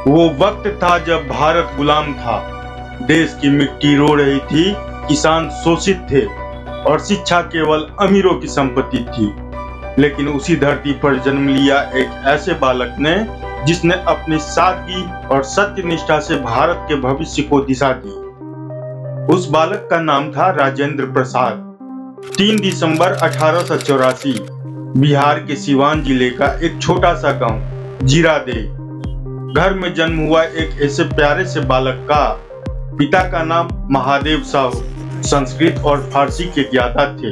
वो वक्त था जब भारत गुलाम था, देश की मिट्टी रो रही थी, किसान शोषित थे और शिक्षा केवल अमीरों की संपत्ति थी। लेकिन उसी धरती पर जन्म लिया एक ऐसे बालक ने जिसने अपनी सादगी और सत्यनिष्ठा से भारत के भविष्य को दिशा दी। उस बालक का नाम था राजेंद्र प्रसाद। 3 दिसंबर 1884 बिहार के सीवान जिले का एक छोटा सा गांव जीरादेई घर में जन्म हुआ एक ऐसे प्यारे से बालक का पिता का नाम महादेव साहू संस्कृत और फारसी के ज्ञाता थे।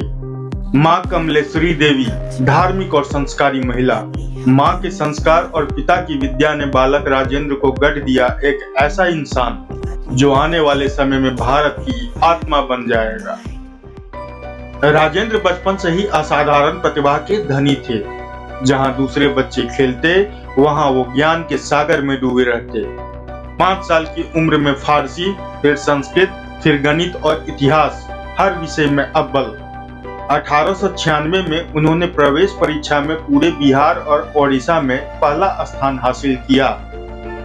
माँ कमलेश्वरी देवी धार्मिक और संस्कारी महिला। माँ के संस्कार और पिता की विद्या ने बालक राजेंद्र को गढ़ दिया एक ऐसा इंसान जो आने वाले समय में भारत की आत्मा बन जाएगा। राजेंद्र बचपन से ही असाधारण प्रतिभा के धनी थे। जहां दूसरे बच्चे खेलते वहां वो ज्ञान के सागर में डूबे रहते। 5 साल की उम्र में फारसी, फिर संस्कृत, फिर गणित और इतिहास हर विषय में अव्वल। 1896 में उन्होंने प्रवेश परीक्षा में पूरे बिहार और ओडिशा में पहला स्थान हासिल किया।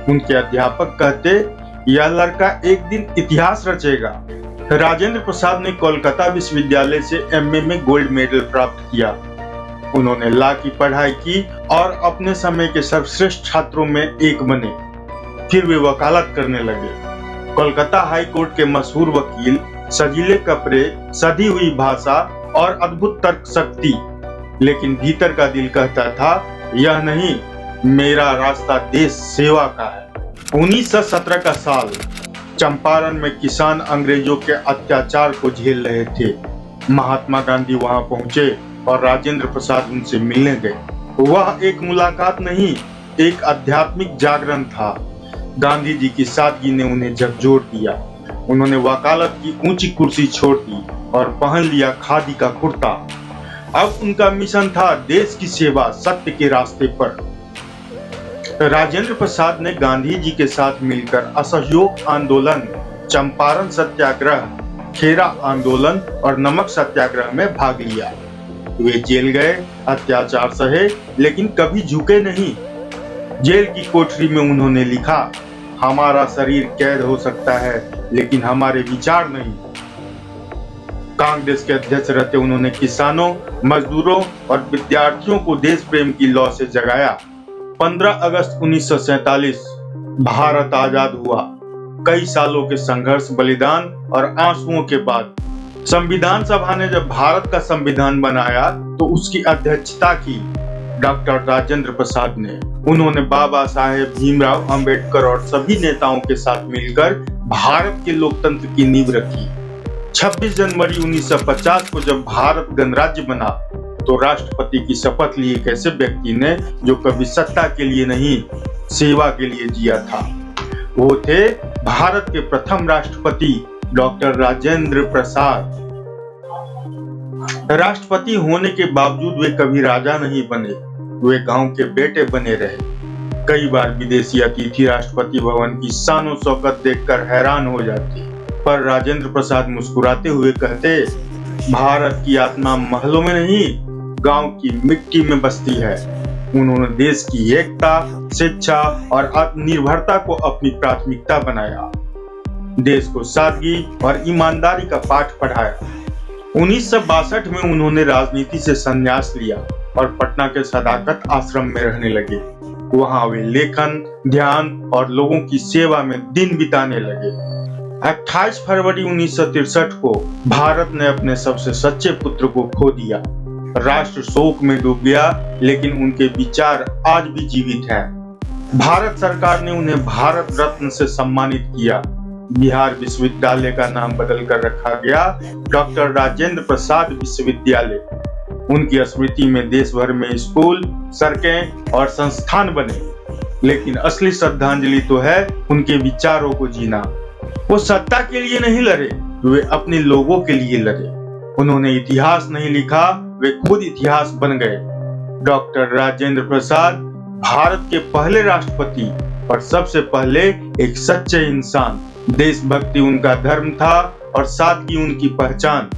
उनके अध्यापक कहते, यह लड़का एक दिन इतिहास रचेगा। राजेंद्र प्रसाद ने कोलकाता विश्वविद्यालय से एमए में गोल्ड मेडल प्राप्त किया। उन्होंने लॉ की पढ़ाई की और अपने समय के सर्वश्रेष्ठ छात्रों में एक बने। फिर वे वकालत करने लगे। कोलकाता हाई कोर्ट के मशहूर वकील, सजीले कपड़े, सधी हुई भाषा और अद्भुत तर्क शक्ति। लेकिन भीतर का दिल कहता था, यह नहीं, मेरा रास्ता देश सेवा का है। 1917 का साल। चंपारण में किसान अंग्रेजों के अत्याचार को झेल रहे थे। महात्मा गांधी वहां पहुंचे और राजेंद्र प्रसाद उनसे मिलने गए। वह एक मुलाकात नहीं, एक आध्यात्मिक जागरण था। गांधी जी की सादगी ने उन्हें झकझोर दिया। उन्होंने वकालत की ऊंची कुर्सी छोड़ दी और पहन लिया खादी का कुर्ता। अब उनका मिशन था देश की सेवा सत्य के रास्ते पर। राजेंद्र प्रसाद ने गांधी जी के साथ मिलकर असहयोग आंदोलन, चंपारण सत्याग्रह, खेरा आंदोलन और नमक सत्याग्रह में भाग लिया। वे जेल गए, अत्याचार सहे, लेकिन कभी झुके नहीं। जेल की कोठरी में उन्होंने लिखा, हमारा शरीर कैद हो सकता है लेकिन हमारे विचार नहीं। कांग्रेस के अध्यक्ष रहते उन्होंने किसानों, मजदूरों और विद्यार्थियों को देश प्रेम की लौ से जगाया। 15 अगस्त 1947 भारत आजाद हुआ। कई सालों के संघर्ष, बलिदान और आंसुओं के बाद संविधान सभा ने जब भारत का संविधान बनाया तो उसकी अध्यक्षता की डॉक्टर राजेंद्र प्रसाद ने। उन्होंने बाबा साहेब भीमराव अंबेडकर और सभी नेताओं के साथ मिलकर भारत के लोकतंत्र की नींव रखी। 26 जनवरी 1950 को जब भारत गणराज्य बना तो राष्ट्रपति की शपथ ली एक ऐसे व्यक्ति ने जो कभी सत्ता के लिए नहीं, सेवा के लिए जिया था। वो थे भारत के प्रथम राष्ट्रपति डॉक्टर राजेंद्र प्रसाद। राष्ट्रपति होने के बावजूद वे कभी राजा नहीं बने, वे गांव के बेटे बने रहे। कई बार विदेशी अतिथि राष्ट्रपति भवन की शान शौकत देखकर हैरान हो जाते, पर राजेंद्र प्रसाद मुस्कुराते हुए कहते, भारत की आत्मा महलों में नहीं, गांव की मिट्टी में बसती है। उन्होंने देश की एकता, शिक्षा और आत्मनिर्भरता को अपनी प्राथमिकता बनाया। देश को सादगी और ईमानदारी का पाठ पढ़ाया। 1962 में उन्होंने राजनीति से संन्यास लिया और पटना के सदाकत आश्रम में रहने लगे। वहां वे लेखन, ध्यान और लोगों की सेवा में दिन बिताने लगे। 28 फरवरी 1963 को भारत ने अपने सबसे सच्चे पुत्र को खो दिया। राष्ट्र शोक में डूब गया, लेकिन उनके विचार आज भी जीवित हैं। भारत सरकार ने उन्हें भारत रत्न से सम्मानित किया। बिहार विश्वविद्यालय का नाम बदलकर रखा गया डॉक्टर राजेंद्र प्रसाद विश्वविद्यालय। उनकी स्मृति में देश भर में स्कूल, सड़कें और संस्थान बने। लेकिन असली श्रद्धांजलि तो है उनके विचारों को जीना। वो सत्ता के लिए नहीं लड़े, वे अपने लोगों के लिए लड़े। उन्होंने इतिहास नहीं लिखा, वे खुद इतिहास बन गए। डॉक्टर राजेंद्र प्रसाद भारत के पहले राष्ट्रपति और सबसे पहले एक सच्चे इंसान। देशभक्ति उनका धर्म था और सादगी उनकी पहचान।